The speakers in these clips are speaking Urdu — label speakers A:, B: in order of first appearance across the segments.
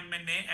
A: MNA,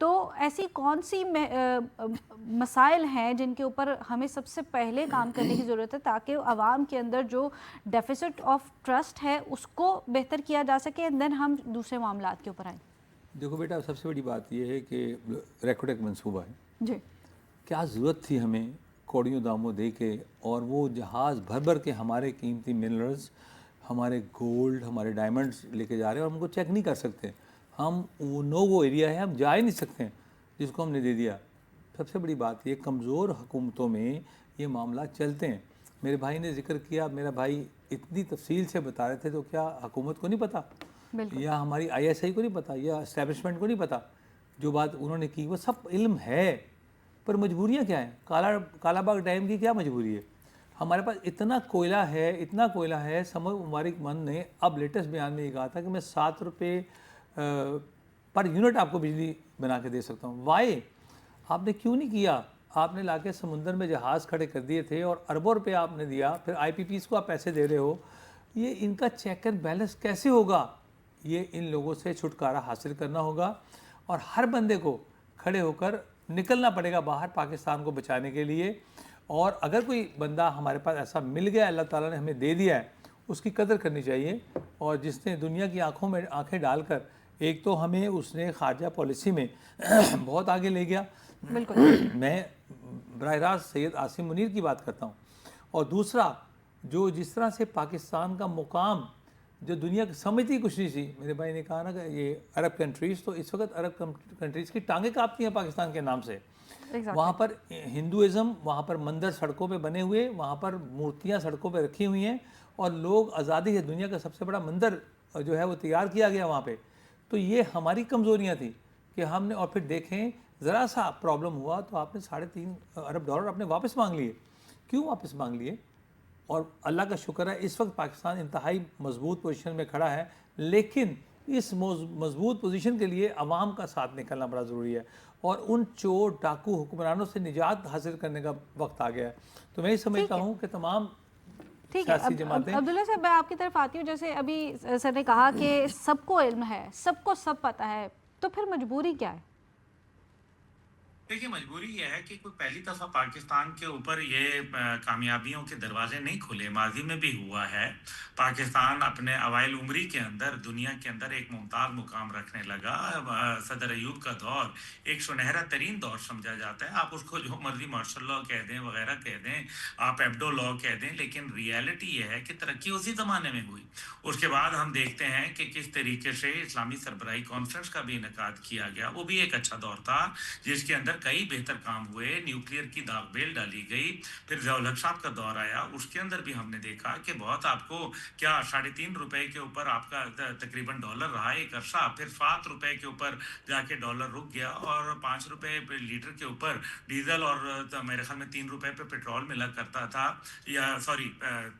B: تو ایسی کون سی مسائل ہیں جن کے اوپر ہمیں سب سے پہلے کام کرنے کی ضرورت ہے تاکہ عوام کے اندر جو ڈیفیسٹ آف ٹرسٹ ہے اس کو بہتر کیا جا سکے، دین ہم دوسرے معاملات کے اوپر آئیں؟
C: دیکھو بیٹا، سب سے بڑی بات یہ ہے کہ ریکوٹ ایک منصوبہ ہے.
B: جی،
C: کیا ضرورت تھی ہمیں کوڑیوں داموں دے کے اور وہ جہاز بھر بھر کے ہمارے قیمتی منرلز، ہمارے گولڈ، ہمارے ڈائمنڈز لے کے جا رہے ہیں اور ہم کو چیک نہیں کر سکتے. ہم وہ ایریا ہے، ہم جا ہی نہیں سکتے جس کو ہم نے دے دیا. سب سے بڑی بات یہ کمزور حکومتوں میں یہ معاملات چلتے ہیں. میرے بھائی نے ذکر کیا، میرا بھائی اتنی تفصیل سے بتا رہے تھے، تو کیا حکومت کو نہیں پتہ یا ہماری ISI کو نہیں پتہ یا اسٹیبلشمنٹ کو نہیں پتہ؟ جو بات انہوں نے کی وہ سب علم ہے، پر مجبوریاں کیا ہیں؟ کالا باغ ڈیم کی کیا مجبوری ہے؟ ہمارے پاس اتنا کوئلہ ہے. سمو مبارک من نے اب لیٹسٹ بیان میں یہ کہا تھا کہ میں 7 روپے پر یونٹ آپ کو بجلی بنا کے دے سکتا ہوں. وائی؟ آپ نے کیوں نہیں کیا؟ آپ نے لا کے سمندر میں جہاز کھڑے کر دیے تھے اور اربوں روپے آپ نے دیا، پھر IPPs کو آپ پیسے دے رہے ہو. یہ ان کا چیک اینڈ بیلنس کیسے ہوگا؟ یہ ان لوگوں سے چھٹکارا حاصل کرنا ہوگا اور ہر بندے کو کھڑے ہو کر نکلنا پڑے گا باہر پاکستان کو بچانے کے لیے. اور اگر کوئی بندہ ہمارے پاس ایسا مل گیا، اللہ تعالیٰ نے ہمیں دے دیا ہے، اس کی قدر کرنی چاہیے. اور جس نے دنیا کی آنکھوں میں آنکھیں ڈال کر، ایک تو ہمیں اس نے خارجہ پالیسی میں بہت آگے لے گیا.
B: بالکل
C: میں براہ راست سید عاصم منیر کی بات کرتا ہوں. اور دوسرا، جو جس طرح سے پاکستان کا مقام جو دنیا کی سمجھتی کچھ نہیں تھی. میرے بھائی نے کہا نا کہ یہ عرب کنٹریز، تو اس وقت عرب کنٹریز کی ٹانگیں کاپتی ہیں پاکستان کے نام سے. وہاں پر ہندوازم، وہاں پر مندر سڑکوں پہ بنے ہوئے، وہاں پر مورتیاں سڑکوں پہ رکھی ہوئی ہیں اور لوگ آزادی ہے. دنیا کا سب سے بڑا مندر جو ہے وہ تیار کیا گیا وہاں پہ. تو یہ ہماری کمزوریاں تھیں کہ ہم نے، اور پھر دیکھیں ذرا سا پرابلم ہوا تو آپ نے $3.5 ارب اپنے واپس مانگ لیے. کیوں واپس مانگ لیے؟ اور اللہ کا شکر ہے اس وقت پاکستان انتہائی مضبوط پوزیشن میں کھڑا ہے، لیکن اس مضبوط پوزیشن کے لیے عوام کا ساتھ نکلنا بڑا ضروری ہے اور ان چور ڈاکو حکمرانوں سے نجات حاصل کرنے کا وقت آ گیا ہے. تو میں یہ سمجھتا ہوں کہ تمام سیاسی جماعتیں.
B: عبداللہ صاحب میں آپ کی طرف آتی ہوں. جیسے ابھی سر نے کہا کہ سب کو علم ہے، سب کو سب پتہ ہے، تو پھر مجبوری کیا ہے؟
A: دیکھیے، مجبوری یہ ہے کہ کوئی پہلی دفعہ پاکستان کے اوپر یہ کامیابیوں کے دروازے نہیں کھلے، ماضی میں بھی ہوا ہے. پاکستان اپنے اوائل عمری کے اندر دنیا کے اندر ایک ممتاز مقام رکھنے لگا. صدر ایوب کا دور ایک سنہرا ترین دور سمجھا جاتا ہے. آپ اس کو جو مرضی مارشل لاء کہہ دیں، وغیرہ کہہ دیں، آپ ایبڈو لاء کہہ دیں، لیکن ریالٹی یہ ہے کہ ترقی اسی زمانے میں ہوئی. اس کے بعد ہم دیکھتے ہیں کہ کس طریقے سے اسلامی سربراہی کانفرنس کا بھی انعقاد کیا گیا. وہ بھی ایک اچھا دور تھا جس کے اندر کئی بہتر کام ہوئے. نیوکلیئر کی داغ بیل ڈالی گئی. پھر ضیاء الحق صاحب کا دور آیا، اس کے اندر بھی ہم نے دیکھا کہ بہت آپ کو کیا $3.5 کے اوپر آپ کا تقریباً ڈالر رہا ایک عرصہ. پھر $7 کے اوپر جا کے ڈالر رک گیا اور $5 لیٹر کے اوپر ڈیزل، اور میرے خیال میں $3 پہ پیٹرول ملا کرتا تھا، یا سوری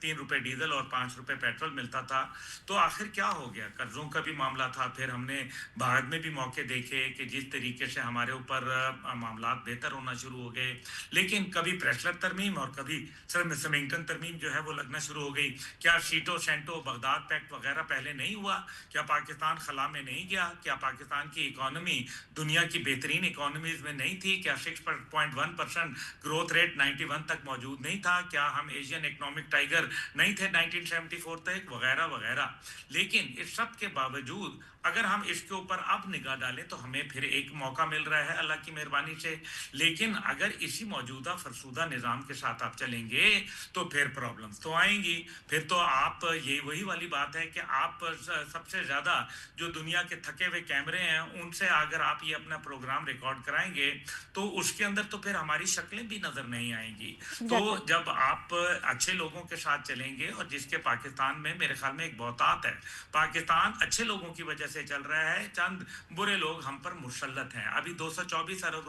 A: $3 ڈیزل اور $5 پیٹرول ملتا تھا. تو آخر کیا ہو گیا؟ قرضوں کا بھی معاملہ تھا. پھر ہم نے بعد میں بھی موقع دیکھے کہ جس طریقے سے ہمارے اوپر معاملات بہتر ہونا شروع ہو گئے، لیکن کبھی پریشلر ترمیم اور کبھی سمنگٹن ترمیم جو ہے وہ لگنا شروع ہو گئی. کیا شیٹو سینٹو بغداد پیکٹ وغیرہ پہلے نہیں ہوا؟ کیا پاکستان خلا میں نہیں گیا؟ کیا پاکستان کی اکانومی دنیا کی بہترین اکانومیز میں نہیں تھی؟ کیا 6.1% گروتھ ریٹ 91 تک موجود نہیں تھا؟ کیا ہم ایشین اکنامک ٹائیگر نہیں تھے 1974 تک؟ وغیرہ وغیرہ. لیکن اس سب کے باوجود اگر ہم اس کے اوپر اب نگاہ ڈالیں تو ہمیں پھر ایک موقع مل رہا ہے اللہ کی مہربانی سے. لیکن اگر اسی موجودہ فرسودہ نظام کے ساتھ آپ چلیں گے تو پھر پرابلمز تو آئیں گی. پھر تو آپ یہ وہی والی بات ہے کہ آپ سب سے زیادہ جو دنیا کے تھکے ہوئے کیمرے ہیں ان سے اگر آپ یہ اپنا پروگرام ریکارڈ کرائیں گے تو اس کے اندر تو پھر ہماری شکلیں بھی نظر نہیں آئیں گی. تو جب آپ اچھے لوگوں کے ساتھ چلیں گے، اور جس کے پاکستان میں میرے خیال میں ایک بہتات ہے، پاکستان اچھے لوگوں کی وجہ سے چل رہا ہے، چند برے لوگ ہم پر مسلط ہیں. ابھی $224 ارب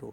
C: 2,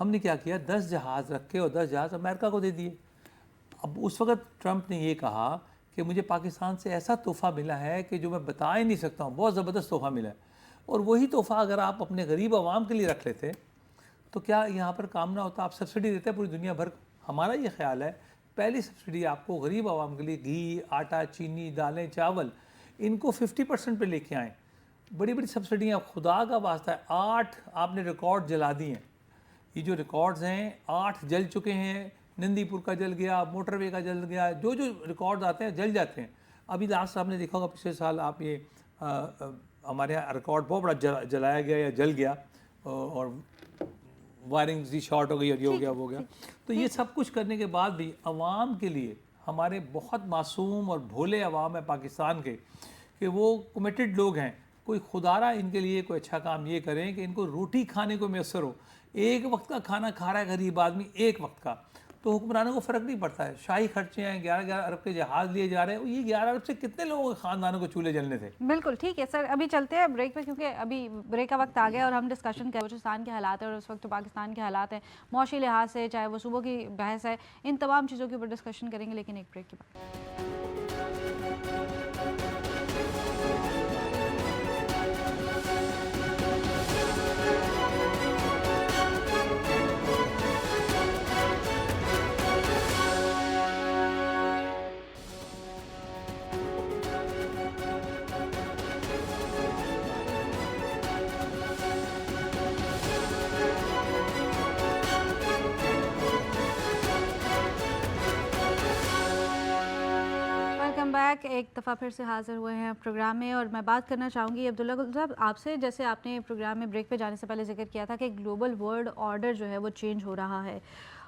C: ہم نے کیا کیا 10 جہاز رکھے اور 10 جہاز امریکہ کو دے دیے. اب اس وقت ٹرمپ نے یہ کہا کہ مجھے پاکستان سے ایسا تحفہ ملا ہے کہ جو میں بتا ہی نہیں سکتا ہوں, بہت زبردست تحفہ ملا ہے. اور وہی تحفہ اگر آپ اپنے غریب عوام کے لیے رکھ لیتے تو کیا یہاں پر کام نہ ہوتا؟ آپ سبسڈی دیتے ہیں پوری دنیا بھر. ہمارا یہ خیال ہے پہلی سبسڈی آپ کو غریب عوام کے لیے گھی, آٹا, چینی, دالیں, چاول ان کو 50% پہ لے کے آئیں. بڑی بڑی سبسڈیاں, خدا کا واسطہ ہے 8 آپ نے ریکارڈ جلا دیے ہیں. یہ جو ریکارڈز ہیں 8 جل چکے ہیں. نندی پور کا جل گیا, موٹر وے کا جل گیا, جو ریکارڈ آتے ہیں جل جاتے ہیں. ابھی لاسٹ آپ نے دیکھا ہوگا پچھلے سال آپ یہ ہمارے یہاں ریکارڈ بہت بڑا جلایا گیا یا جل گیا اور وائرنگ شارٹ ہو گئی اور یہ ہو گیا وہ ہو گیا. تو یہ سب کچھ کرنے کے بعد بھی عوام کے لیے, ہمارے بہت معصوم اور بھولے عوام ہیں پاکستان کے کہ وہ کمیٹڈ لوگ ہیں, کوئی خدارہ ان کے لیے کوئی اچھا کام یہ کریں کہ ان کو روٹی کھانے کو میسر ہو. ایک وقت کا کھانا کھا رہا ہے غریب آدمی, ایک وقت کا, تو حکمرانوں کو فرق نہیں پڑتا ہے. شاہی خرچے ہیں, 11 ارب کے جہاز لیے جا رہے ہیں. یہ 11 ارب سے کتنے لوگوں کے خاندانوں کو چولہے جلنے تھے؟
B: بالکل ٹھیک ہے سر, ابھی چلتے ہیں بریک پہ کیونکہ ابھی بریک کا وقت آ گیا اور ہم ڈسکشن کریں بلوچستان کے حالات ہیں اور اس وقت پاکستان کے حالات ہیں, معاشی لحاظ سے, چاہے وہ صوبوں کی بحث ہے, ان تمام چیزوں کے اوپر ڈسکشن کریں گے, لیکن ایک بریک کے بعد. ایک دفعہ پھر سے حاضر ہوئے ہیں پروگرام میں, اور میں بات کرنا چاہوں گی عبداللہ گل صاحب آپ سے. جیسے آپ نے پروگرام میں بریک پہ جانے سے پہلے ذکر کیا تھا کہ گلوبل ورلڈ آرڈر جو ہے وہ چینج ہو رہا ہے,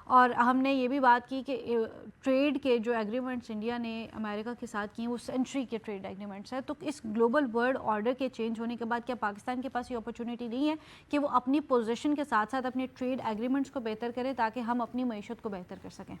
B: اور ہم نے یہ بھی بات کی کہ ٹریڈ کے جو ایگریمنٹس انڈیا نے امریکہ کے ساتھ کیے وہ سینچری کے ٹریڈ ایگریمنٹس ہیں. تو اس گلوبل ورلڈ آرڈر کے چینج ہونے کے بعد کیا پاکستان کے پاس یہ اپرچونیٹی نہیں ہے کہ وہ اپنی پوزیشن کے ساتھ ساتھ اپنے ٹریڈ ایگریمنٹس کو بہتر کرے تاکہ ہم اپنی معیشت کو بہتر کر سکیں؟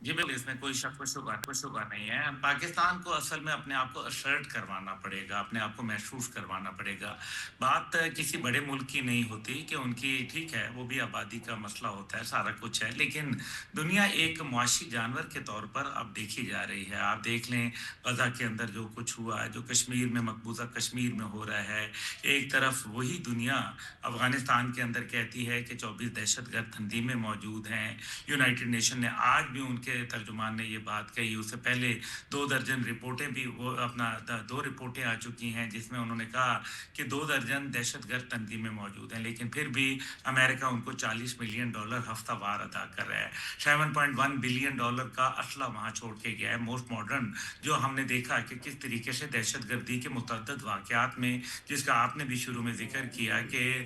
A: جی بالکل, اس میں کوئی شک و شبہ نہیں ہے. پاکستان کو اصل میں اپنے آپ کو اسرٹ کروانا پڑے گا, اپنے آپ کو محسوس کروانا پڑے گا. بات کسی بڑے ملک کی نہیں ہوتی کہ ان کی, ٹھیک ہے وہ بھی آبادی کا مسئلہ ہوتا ہے, سارا کچھ ہے, لیکن دنیا ایک معاشی جانور کے طور پر اب دیکھی جا رہی ہے. آپ دیکھ لیں غزہ کے اندر جو کچھ ہوا ہے, جو کشمیر میں, مقبوضہ کشمیر میں ہو رہا ہے. ایک طرف وہی دنیا افغانستان کے اندر کہتی ہے کہ 24 دہشت گرد تنظیمیں موجود ہیں. یونائٹڈ نیشن نے آج بھی ان کے ترجمان نے یہ بات کہی, اس سے پہلے 2 درجن رپورٹیں بھی, وہ اپنا 2 رپورٹیں آ چکی ہیں جس میں انہوں نے کہا کہ 2 درجن دہشت گرد تنظیمیں موجود ہیں, لیکن پھر بھی امریکہ ان کو $40 ملین ہفتہ وار ادا کر رہا ہے. $7.1 بلین کا اسلحہ وہاں چھوڑ کے گیا ہے, موسٹ ماڈرن, جو ہم نے دیکھا کہ کس طریقے سے دہشت گردی کے متعدد واقعات میں, جس کا آپ نے بھی شروع میں ذکر کیا کہ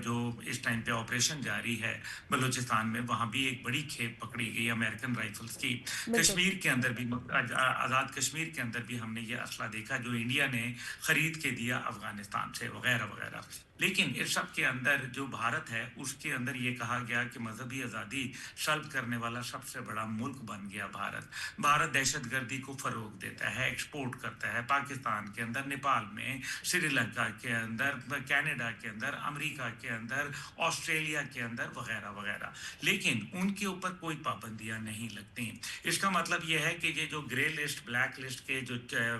A: جو اس ٹائم پہ آپریشن جاری ہے بلوچستان میں, وہاں بھی ایک بڑی کھیپ پکڑی گئی امریکن رائفلز کی. کشمیر کے اندر بھی, آزاد کشمیر کے اندر بھی ہم نے یہ اسلحہ دیکھا جو انڈیا نے خرید کے دیا افغانستان سے, وغیرہ وغیرہ. لیکن اس سب کے اندر جو بھارت ہے اس کے اندر یہ کہا گیا کہ مذہبی آزادی سلب کرنے والا سب سے بڑا ملک بن گیا بھارت دہشت گردی کو فروغ دیتا ہے, ایکسپورٹ کرتا ہے پاکستان کے اندر, نیپال میں, سری لنکا کے اندر, کینیڈا کے اندر, امریکہ کے اندر, آسٹریلیا کے اندر, وغیرہ وغیرہ. لیکن ان کے اوپر کوئی پابندیاں نہیں لگتی. اس کا مطلب یہ ہے کہ یہ جو گرے لسٹ, بلیک لسٹ کے جو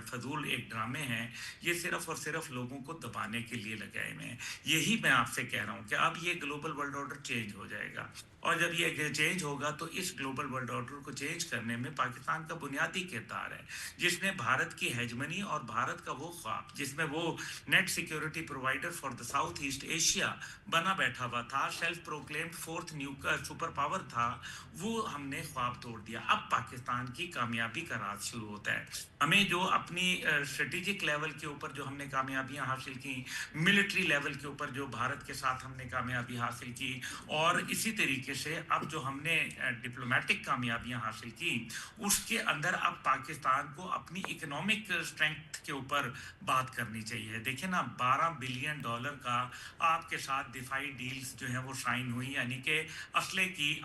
A: فضول ایک ڈرامے ہیں, یہ صرف اور صرف لوگوں کو دبانے کے لیے لگائے ہوئے ہیں. یہی میں آپ سے کہہ رہا ہوں کہ اب یہ گلوبل ورلڈ آرڈر چینج ہو جائے گا, اور جب یہ چینج ہوگا تو اس گلوبل ورلڈ آرڈر کو چینج کرنے میں پاکستان کا بنیادی کردار ہے, جس نے بھارت کی ہیجمنی اور بھارت کا وہ خواب جس میں وہ net security provider for the South East Asia بنا بیٹھا ہوا تھا, self proclaimed 4th super power تھا, وہ ہم نے خواب توڑ دیا. اب پاکستان کی کامیابی کا راز شروع ہوتا ہے. ہمیں جو اپنی اسٹریٹجک لیول کے اوپر جو ہم نے کامیابیاں حاصل کی, ملٹری لیول کے اوپر جو بھارت کے ساتھ ہم نے کامیابی حاصل کی, اور اسی طریقے سے اب جو ہم نے ڈپلومیٹک کامیابیاں حاصل کی, اس کے اندر اب پاکستان کو اپنی اکنامک اسٹرینتھ کے اوپر بات کرنی چاہیے. دیکھیں نا, $12 بلین کا آپ کے ساتھ دفاعی ڈیلز جو ہیں وہ سائن ہوئی, یعنی کہ اسلحے کی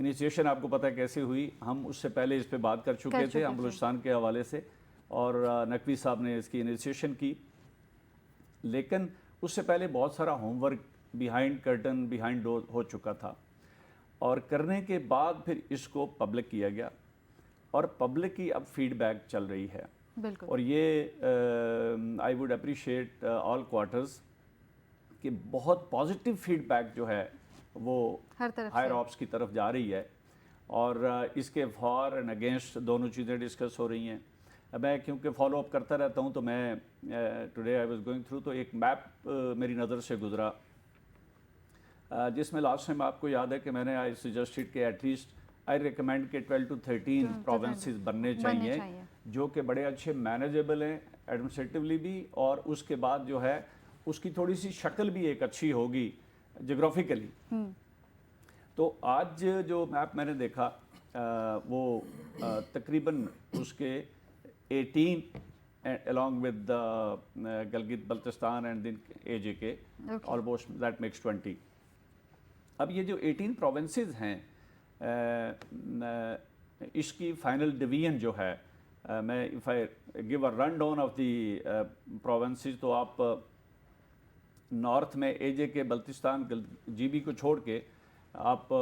D: انیشیشن آپ کو پتہ ہے کیسے ہوئی، ہم اس سے پہلے اس پہ بات کر چکے تھے، ہم بلوچستان کے حوالے سے، اور نقوی صاحب نے اس کی انیشیشن کی، لیکن اس سے پہلے بہت سارا homework behind curtain behind door ہو چکا تھا، اور کرنے کے بعد پھر اس کو پبلک کیا گیا، اور پبلک کی اب فیڈ بیک چل رہی ہے،
B: بالکل،
D: اور یہ I would appreciate all quarters کہ بہت پازیٹیو فیڈ بیک جو ہے وہ
B: ہر طرف
D: ہائر آپس کی طرف جا رہی ہے، اور اس کے فار اینڈ اگینسٹ دونوں چیزیں ڈسکس ہو رہی ہیں۔ میں کیونکہ فالو اپ کرتا رہتا ہوں تو میں today I was going through, تو ایک میپ میری نظر سے گزرا جس میں لاسٹ ٹائم آپ کو یاد ہے کہ میں نے آئی سجیسٹڈ کہ ایٹ لیسٹ آئی ریکمینڈ کہ 12 to 13 پروونسز بننے چاہیے جو کہ بڑے اچھے مینیجیبل ہیں ایڈمنسٹریٹولی بھی، اور اس کے بعد جو ہے اس کی تھوڑی سی شکل بھی ایک اچھی ہوگی جغرافیکلی۔ تو آج جو میپ میں نے دیکھا وہ تقریباً اس کے 18 along with Gilgit Baltistan and then AJK almost that makes 20۔ اب یہ جو 18 پروونسز ہیں اس کی فائنل ڈویژن جو ہے، میں if I give a run down of the provinces، تو آپ نارتھ میں AJK بلتستان GB کو چھوڑ کے آپ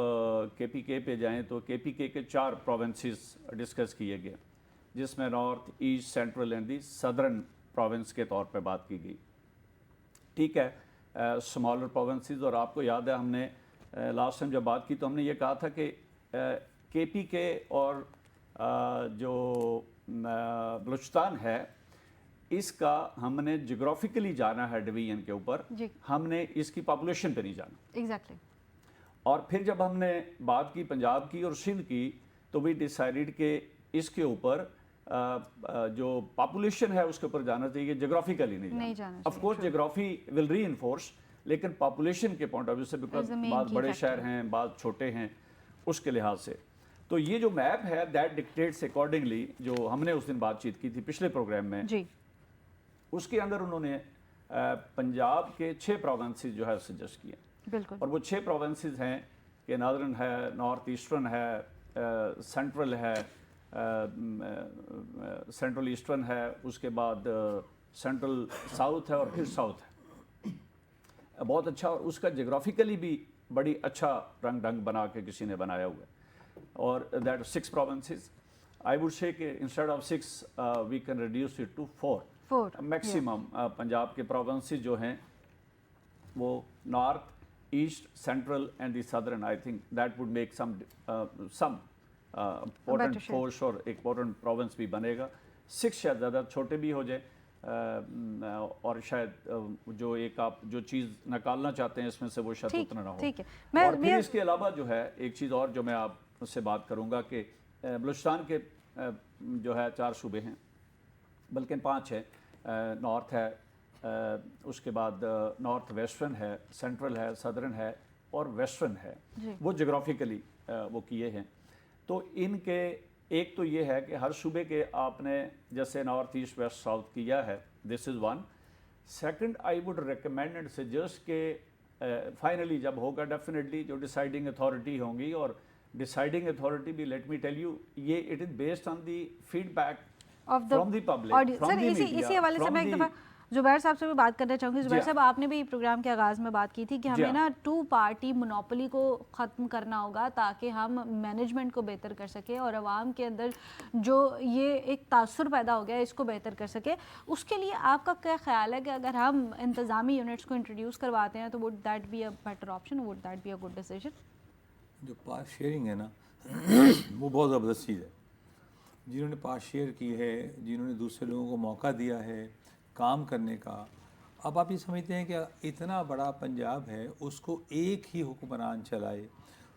D: KPK پہ جائیں تو KPK کے 4 پروونسز ڈسکس کیے گئے، جس میں north east central and the southern province کے طور پہ بات کی گئی۔ ٹھیک ہے، اسمالر پروونسز، اور آپ کو یاد ہے ہم نے لاسٹ ٹائم جب بات کی تو ہم نے یہ کہا تھا کہ KPK اور جو بلوچستان ہے اس کا ہم نے جغرافیکلی جانا ہے ڈویژن کے اوپر، ہم نے اس کی پاپولیشن پہ نہیں جانا۔
B: ایگزیکٹلی۔
D: اور پھر جب ہم نے بات کی پنجاب کی اور سندھ کی تو وی ڈیسائیڈڈ کہ اس کے اوپر جو پاپولیشن ہے اس کے اوپر جانا چاہیے، جغرافیکلی نہیں جانا۔ آف کورس جغرافی ول ری انفورس، لیکن پاپولیشن کے پوائنٹ آف ویو سے، بیکاز بعض بڑے شہر ہیں بعض چھوٹے ہیں، اس کے لحاظ سے۔ تو یہ جو میپ ہے دیٹ ڈکٹیٹس اکارڈنگلی، جو ہم نے اس دن بات چیت کی تھی پچھلے پروگرام میں، اس کے اندر انہوں نے پنجاب کے 6 پروونسز جو ہے سجیسٹ کیے،
B: بالکل، اور
D: وہ 6 پروونسز ہیں کہ نادرن ہے، نارتھ ایسٹرن ہے، سینٹرل ہے، سینٹرل ایسٹرن ہے، اس کے بعد سینٹرل ساؤتھ ہے، اور پھر ساؤتھ ہے۔ بہت اچھا، اور اس کا جغرافیکلی بھی بڑی اچھا رنگ ڈھنگ بنا کے کسی نے بنایا ہوا ہے، اور that 6 provinces I would say کہ instead of 6 we can reduce it to 4 maximum. Punjab کے پروونسز جو ہیں وہ north east central and the southern, I think that would make some important force, اور ایک امپورٹنٹ پروونس بھی بنے گا۔ 6 شاید زیادہ چھوٹے بھی ہو جائے، اور شاید جو ایک آپ جو چیز نکالنا چاہتے ہیں اس میں سے وہ شاید اتنا نہ ہو۔ اور پھر اس کے علاوہ جو ہے ایک چیز اور جو میں آپ سے بات کروں گا کہ بلوچستان کے جو ہے 4 صوبے ہیں، بلکہ 5 ہیں۔ نارتھ ہے، اس کے بعد نارتھ ویسٹرن ہے، سینٹرل ہے، سدرن ہے، اور ویسٹرن ہے، وہ جغرافیکلی وہ کیے ہیں۔ تو ان کے ایک تو یہ ہے کہ ہر صوبے کے آپ نے جیسے نارتھ ایسٹ ویسٹ ساؤتھ کیا ہے، this is one. Second I would recommend and suggest کہ فائنلی جب ہوگا ڈیفینیٹلی جو ڈیسائیڈنگ اتھارٹی ہوں گی، اور ڈیسائیڈنگ اتھارٹی بھی لیٹ می ٹیل یو یہ it is based on the feedback from the public, from the media.
B: اسی حوالے سے میں ایک دفعہ زبیر صاحب سے بھی بات کرنا چاہوں گی۔ زبیر صاحب، آپ نے بھی پروگرام کے آغاز میں بات کی تھی کہ ہمیں نا 2 پارٹی مونوپولی کو ختم کرنا ہوگا تاکہ ہم مینجمنٹ کو بہتر کر سکیں اور عوام کے اندر جو یہ ایک تاثر پیدا ہو گیا ہے اس کو بہتر کر سکے۔ اس کے لیے آپ کا کیا خیال ہے کہ اگر ہم انتظامی یونٹس کو انٹروڈیوس کرواتے ہیں تو would that be a better option, would that be a good decision?
C: جو پاس شیئرنگ ہے نا وہ بہت زبردست چیز ہے۔ جنہوں نے پاس شیئر کی ہے، جنہوں نے دوسرے لوگوں کو موقع دیا ہے کام کرنے کا، اب آپ یہ سمجھتے ہیں کہ اتنا بڑا پنجاب ہے اس کو ایک ہی حکمران چلائے،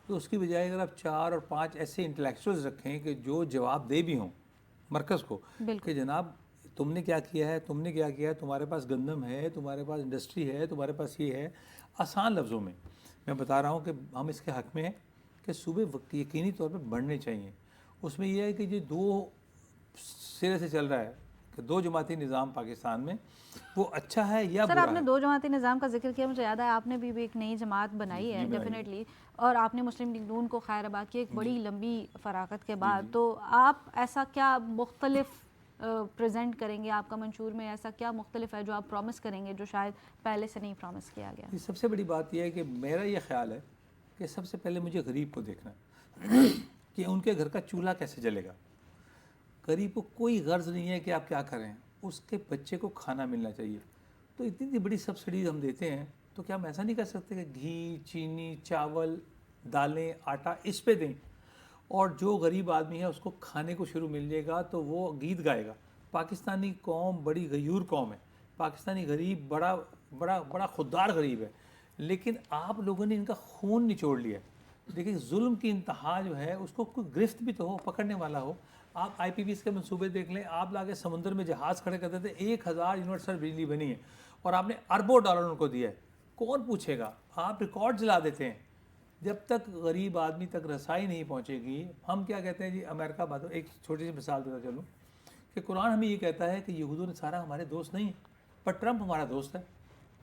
C: تو اس کی بجائے اگر آپ 4 اور 5 ایسے انٹلیکچوئلز رکھیں کہ جو جواب دے بھی ہوں مرکز کو کہ جناب تم نے کیا کیا ہے، تم نے کیا کیا ہے، تمہارے پاس گندم ہے، تمہارے پاس انڈسٹری ہے، تمہارے پاس یہ ہے۔ آسان لفظوں میں میں بتا رہا ہوں کہ ہم اس کے حق میں ہیں کہ صوبے یقینی طور پہ بڑھنے چاہیے۔ اس میں یہ ہے کہ یہ 2 سرے سے چل رہا ہے کہ دو جماعتی نظام پاکستان میں وہ اچھا ہے یا
B: سر
C: برا
B: آپ نے
C: ہے.
B: دو جماعتی نظام کا ذکر کیا، مجھے یاد ہے آپ نے بھی ایک نئی جماعت بنائی ہے ڈیفینیٹلی، اور آپ نے مسلم لیگ نون کو خیر آباد کی ایک بڑی لمبی فراغت کے بعد. تو آپ ایسا کیا مختلف پریزنٹ کریں گے، آپ کا منشور میں ایسا کیا مختلف ہے جو آپ پرومس کریں گے جو شاید پہلے سے نہیں پرومس کیا گیا؟
C: سب سے بڑی بات یہ ہے کہ میرا یہ خیال ہے کہ سب سے پہلے مجھے غریب کو دیکھنا ہے کہ ان کے گھر کا چولہا کیسے جلے گا. غریب کو کوئی غرض نہیں ہے کہ آپ کیا کریں، اس کے بچے کو کھانا ملنا چاہیے. تو اتنی بڑی سبسڈیز ہم دیتے ہیں، تو کیا ہم ایسا نہیں کر سکتے کہ گھی، چینی، چاول، دالیں، آٹا اس پہ دیں، اور جو غریب آدمی ہے اس کو کھانے کو شروع مل جائے گا تو وہ گیت گائے گا. پاکستانی قوم بڑی غیور قوم ہے، پاکستانی غریب بڑا بڑا بڑا خوددار غریب ہے، لیکن آپ لوگوں نے ان کا خون نچوڑ لیا ہے. دیکھیں ظلم کی انتہا جو ہے اس کو کوئی گرفت بھی تو ہو، پکڑنے والا ہو. آپ آئی پی ویز کے منصوبے دیکھ لیں، آپ لا کے سمندر میں جہاز کھڑے کرتے تھے، 1000 یونیورسل بجلی بنی ہے اور آپ نے اربوں ڈالر ان کو دیا ہے. کون پوچھے گا؟ آپ ریکارڈ جلا دیتے ہیں. جب تک غریب آدمی تک رسائی نہیں پہنچے گی، ہم کیا کہتے ہیں جی امریکہ بات. ایک چھوٹی سی مثال دیتا چلوں کہ قرآن ہمیں یہ کہتا ہے کہ یہود و نصارہ ہمارے دوست نہیں ہیں، پر ٹرمپ ہمارا دوست ہے.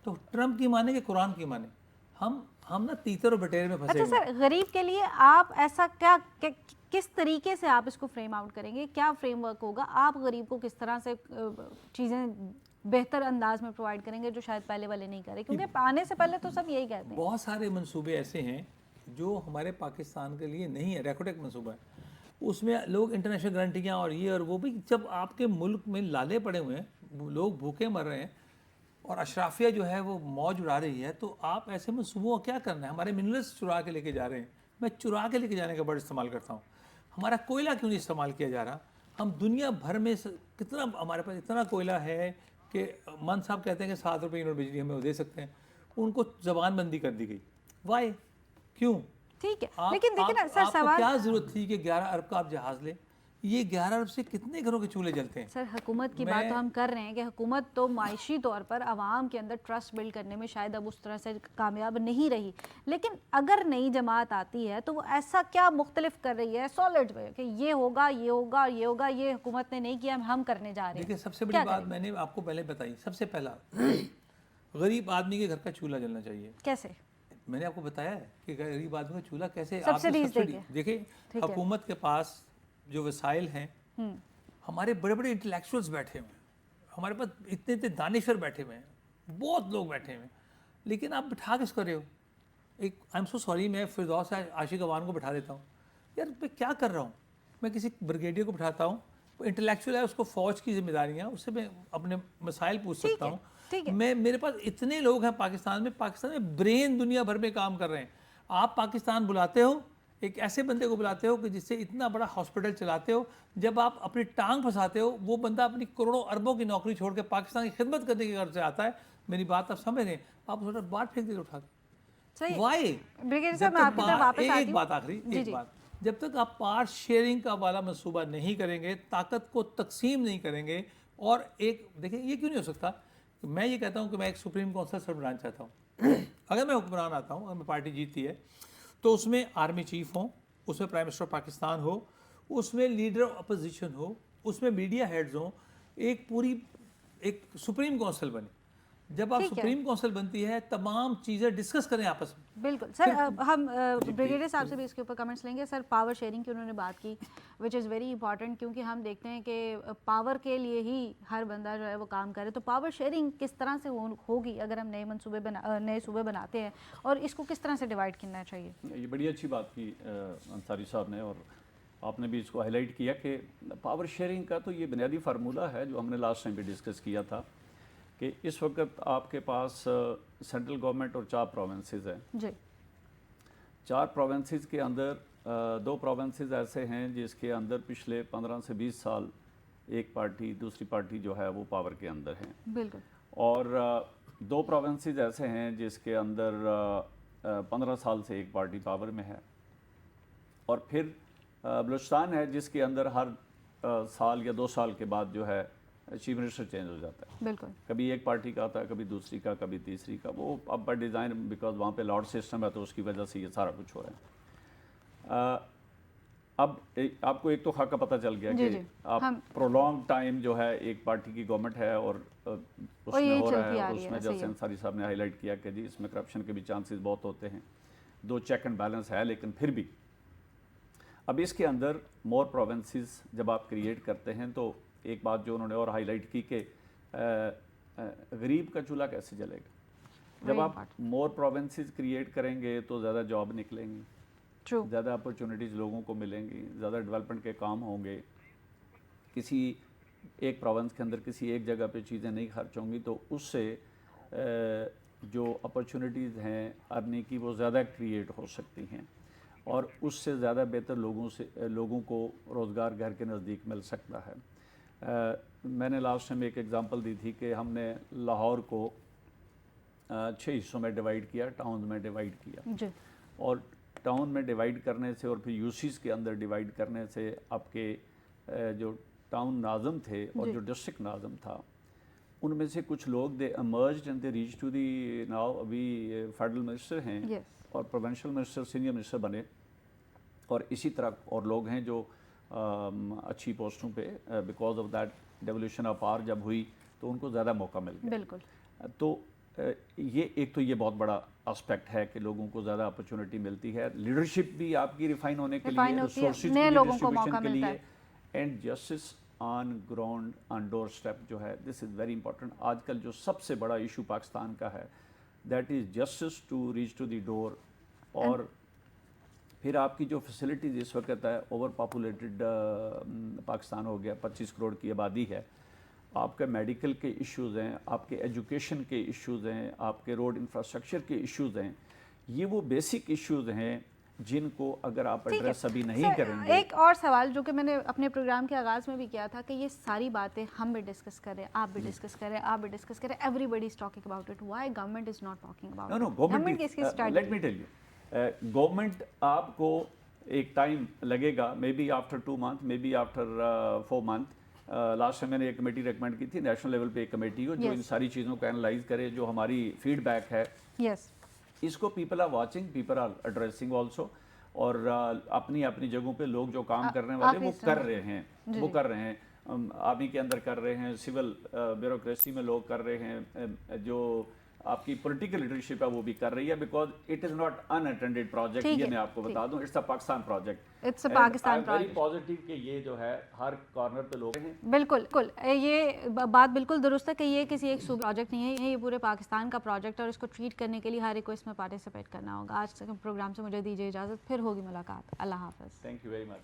C: تو ٹرمپ کی مانے کہ قرآن کی مانے؟ ہم نا تیتر اور بٹیرے میں پھنسے
B: اچھا
C: ہوئے ہیں.
B: سر، غریب کے لیے آپ ایسا کیا کس طریقے سے آپ اس کو فریم آؤٹ کریں گے؟ کیا فریم ورک ہوگا؟ آپ غریب کو کس طرح سے چیزیں بہتر انداز میں پرووائڈ کریں گے جو شاید پہلے والے نہیں کرے؟ کیونکہ آنے سے پہلے تو سب یہی کہتے ہیں.
C: بہت سارے منصوبے ایسے ہیں جو ہمارے پاکستان کے لیے نہیں ہے. ریکوٹیک منصوبہ ہے، اس میں لوگ انٹرنیشنل گارنٹیاں اور یہ اور وہ بھی. جب آپ کے ملک میں لالے پڑے ہوئے ہیں، لوگ بھوکے مر رہے ہیں اور اشرافیہ جو ہے وہ موج اڑا رہی ہے، تو آپ ایسے منصوبوں کو کیا کرنا ہے؟ ہمارے منرلس چرا کے لے کے جا رہے ہیں. میں چرا کے لے کے جانے کا بڑا استعمال کرتا ہوں. ہمارا کوئلہ کیوں نہیں استعمال کیا جا رہا؟ ہم دنیا بھر میں کتنا ہمارے پاس اتنا کوئلہ ہے کہ من صاحب کہتے ہیں کہ 7 روپے یونٹ بجلی ہمیں وہ دے سکتے ہیں. ان کو زبان بندی کر دی گئی. وائی؟ کیوں؟
B: ٹھیک ہے، لیکن دیکھیں نا سر،
C: آپ کو
B: سوال
C: کیا ضرورت تھی کہ 11 ارب کا آپ جہاز لیں؟ یہ 11 ارب سے کتنے گھروں کے چولہے جلتے ہیں؟
B: سر حکومت کی بات تو ہم کر رہے ہیں کہ حکومت تو معاشی طور پر عوام کے اندر ٹرسٹ بلڈ کرنے میں شاید اب اس طرح سے کامیاب نہیں رہی، لیکن اگر نئی جماعت آتی ہے تو وہ ایسا کیا مختلف کر رہی ہے سالڈ وے کہ یہ ہوگا یہ ہوگا یہ ہوگا، یہ حکومت نے نہیں کیا، ہم کرنے جا رہے ہیں؟
C: دیکھیں سب سے بڑی بات میں نے آپ کو پہلے بتائی. سب سے پہلا غریب آدمی کے گھر کا چولہا جلنا چاہیے.
B: کیسے؟
C: میں نے آپ کو بتایا ہے کہ غریب آدمی کا چولہا کیسے.
B: سبسڈیز دے کے.
C: دیکھیں حکومت کے پاس جو وسائل ہیں، ہمارے بڑے بڑے انٹلیکچوئلس بیٹھے ہوئے ہیں، ہمارے پاس اتنے اتنے دانشور بیٹھے ہوئے ہیں، بہت لوگ بیٹھے ہوئے ہیں، لیکن آپ بٹھا کس کر رہے ہو؟ ایک آئی ایم سو سوری، میں فردوس عاشق عوان کو بٹھا دیتا ہوں. یار میں کیا کر رہا ہوں؟ میں کسی بریگیڈیئر کو بٹھاتا ہوں، وہ انٹلیکچوئل ہے، اس کو فوج کی ذمہ داریاں، اس سے میں اپنے مسائل پوچھ سکتا ہوں. میرے پاس اتنے لوگ ہیں پاکستان میں برین دنیا بھر میں کام کر رہے ہیں. آپ پاکستان بلاتے ہو، ایک ایسے بندے کو بلاتے ہو کہ جس سے اتنا بڑا ہاسپٹل چلاتے ہو، جب آپ اپنی ٹانگ پھنساتے ہو، وہ بندہ اپنی کروڑوں اربوں کی نوکری چھوڑ کے پاکستان کی خدمت کرنے کی غرض سے آتا ہے. میری بات آپ سمجھ رہے ہیں؟ آپ اس وقت بات پھینک دیتے اٹھا کے. وائی؟ ایک بات آخری، ایک بات، جب تک آپ پار شیئرنگ کا والا منصوبہ نہیں کریں گے، طاقت کو تقسیم نہیں کریں گے، اور ایک دیکھیں یہ کیوں نہیں ہو سکتا؟ میں یہ کہتا ہوں کہ میں ایک سپریم کونسل سربراہ چاہتا ہوں. اگر میں حکمران آتا ہوں، اگر میں پارٹی جیتتی ہے، تو اس میں آرمی چیف ہوں، اس میں پرائم منسٹر پاکستان ہو، اس میں لیڈر آف اپوزیشن ہو، اس میں میڈیا ہیڈز ہوں، ایک پوری ایک سپریم کونسل بنے. جب آپ سپریم کونسل بنتی ہے، تمام چیزیں ڈسکس کریں آپس میں.
B: بالکل سر، ہم بریگیڈیئر صاحب سے بھی اس کے اوپر کمنٹس لیں گے. سر پاور شیئرنگ کی انہوں نے بات کی، وچ از ویری امپورٹنٹ، کیونکہ ہم دیکھتے ہیں کہ پاور کے لیے ہی ہر بندہ جو ہے وہ کام کرے. تو پاور شیئرنگ کس طرح سے ہوگی اگر ہم نئے صوبے بناتے ہیں، اور اس کو کس طرح سے ڈیوائڈ کرنا چاہیے؟
D: یہ بڑی اچھی بات کی انصاری صاحب نے، اور آپ نے بھی اس کو ہائی لائٹ کیا کہ پاور شیئرنگ کا تو یہ بنیادی فارمولہ ہے جو ہم نے لاسٹ ٹائم بھی ڈسکس کیا تھا کہ اس وقت آپ کے پاس سینٹرل گورنمنٹ اور 4 پروونسز ہیں.
B: جی.
D: 4 پروونسز کے اندر 2 پروونسز ایسے ہیں جس کے اندر پچھلے 15 سے 20 سال ایک پارٹی دوسری پارٹی جو ہے وہ پاور کے اندر ہیں.
B: بالکل.
D: اور 2 پروونسز ایسے ہیں جس کے اندر 15 سال سے ایک پارٹی پاور میں ہے. اور پھر بلوچستان ہے جس کے اندر ہر سال یا 2 سال کے بعد جو ہے چیف منسٹر چینج ہو جاتا ہے.
B: بالکل.
D: کبھی ایک پارٹی کا آتا ہے، کبھی دوسری کا، کبھی تیسری کا. وہ اب بائی ڈیزائن، بیکاز وہاں پہ لاٹ سسٹم ہے تو اس کی وجہ سے یہ سارا کچھ ہو رہا ہے. اب آپ کو ایک تو خاکہ پتہ چل گیا
B: جی
D: کہ
B: جی،
D: آپ پرولونگ ٹائم جو ہے ایک پارٹی کی گورنمنٹ ہے اور اس میں
B: یہی
D: ہو رہا
B: چلتی
D: ہے،
B: آ
D: اور
B: رہی
D: اس
B: ہے،
D: میں
B: صحیح
D: جیسے
B: ہے۔
D: انصاری صاحب نے ہائی لائٹ کیا کہ جی اس میں کرپشن کے بھی چانسز بہت ہوتے ہیں، دو چیک اینڈ بیلنس ہے، لیکن پھر بھی اب اس کے اندر مور پروونسز جب آپ کریٹ کرتے ہیں تو ایک بات جو انہوں نے اور ہائی لائٹ کی کہ غریب کا چولہا کیسے جلے گا؟ جب آپ مور پروونسز کریٹ کریں گے تو زیادہ جاب نکلیں گی،
B: ٹرو،
D: زیادہ اپرچونیٹیز لوگوں کو ملیں گی، زیادہ ڈیولپمنٹ کے کام ہوں گے، کسی ایک پروونس کے اندر کسی ایک جگہ پہ چیزیں نہیں خرچ ہوں گی تو اس سے جو اپرچونیٹیز ہیں ارننگ کی وہ زیادہ کریٹ ہو سکتی ہیں، اور اس سے زیادہ بہتر لوگوں کو روزگار گھر کے نزدیک مل سکتا ہے۔ میں نے لاسٹ ٹائم ایک ایگزامپل دی تھی کہ ہم نے لاہور کو 6 حصوں میں ڈیوائیڈ کیا، ٹاؤنز میں ڈیوائیڈ کیا،
B: جی
D: اور ٹاؤن میں ڈیوائیڈ کرنے سے اور پھر یوسیز کے اندر ڈیوائیڈ کرنے سے آپ کے جو ٹاؤن ناظم تھے اور جو ڈسٹرکٹ ناظم تھا ان میں سے کچھ لوگ they emerged and they reach to the now ابھی فیڈرل منسٹر ہیں اور پروونشل منسٹر سینئر منسٹر بنے، اور اسی طرح اور لوگ ہیں جو اچھی پوسٹوں پہ because of that devolution of power جب ہوئی تو ان کو زیادہ موقع مل گیا۔
B: بالکل،
D: تو یہ ایک تو یہ بہت بڑا اسپیکٹ ہے کہ لوگوں کو زیادہ اپرچونٹی ملتی ہے، لیڈرشپ بھی آپ کی ریفائن ہونے کے لیے، ریسورسز کی ڈسٹریبیوشن کے لیے، and justice on ground on door step جو ہے دس از ویری امپورٹنٹ۔ آج کل جو سب سے بڑا ایشو پاکستان کا ہے that is justice to reach to the door, اور پھر آپ کی جو فیسلٹیز اس وقت ہے اوور پاپولیٹڈ پاکستان ہو گیا، 25 کروڑ کی آبادی ہے، آپ کے میڈیکل کے ایشوز ہیں، آپ کے ایجوکیشن کے ایشوز ہیں، آپ کے روڈ انفراسٹرکچر کے ایشوز ہیں، یہ وہ بیسک ایشوز ہیں جن کو اگر آپ ایڈریس ابھی نہیں کریں گے۔
B: ایک اور سوال جو کہ میں نے اپنے پروگرام کے آغاز میں بھی کیا تھا کہ یہ ساری باتیں ہم بھی ڈسکس کریں، آپ بھی ڈسکس کریں، آپ بھی ڈسکس کریں، everybody is talking about it, why government is not talking about it? Government کی اس کی strategy,
D: let me tell you, government آپ کو ایک ٹائم لگے گا، maybe after 2 months، maybe after 4 months۔ Last time میں نے ایک کمیٹی ریکمینڈ کی تھی، نیشنل لیول پہ ایک کمیٹی ہو جو ان ساری چیزوں کو انالائز کرے، جو ہماری فیڈ بیک ہے اس کو people are watching, people are addressing also, اور اپنی اپنی جگہوں پہ لوگ جو کام کرنے والے وہ کر رہے ہیں، آرمی کے اندر کر رہے ہیں، سول بیوروکریسی میں لوگ کر رہے ہیں، جو آپ کی پولیٹیکل لیڈرشپ ہے وہ بھی کر رہی ہے، because it is not an intended project, یہ میں آپ کو بتا دوں، it's a Pakistan project,
B: it's a Pakistan
D: very positive کہ یہ جو ہے ہر کارنر پہ لوگ ہیں۔
B: بالکل بالکل، یہ بات بالکل درست ہے کہ یہ کسی ایک صوبے پروجیکٹ نہیں ہے، یہ پورے پاکستان کا پروجیکٹ ہے، اور اس کو ٹریٹ کرنے کے لیے ہر ایک کو اس میں پارٹیسپیٹ کرنا ہوگا۔ آج تک پروگرام سے مجھے دیجیے اجازت، پھر ہوگی ملاقات، اللہ حافظ۔
D: Thank you very much.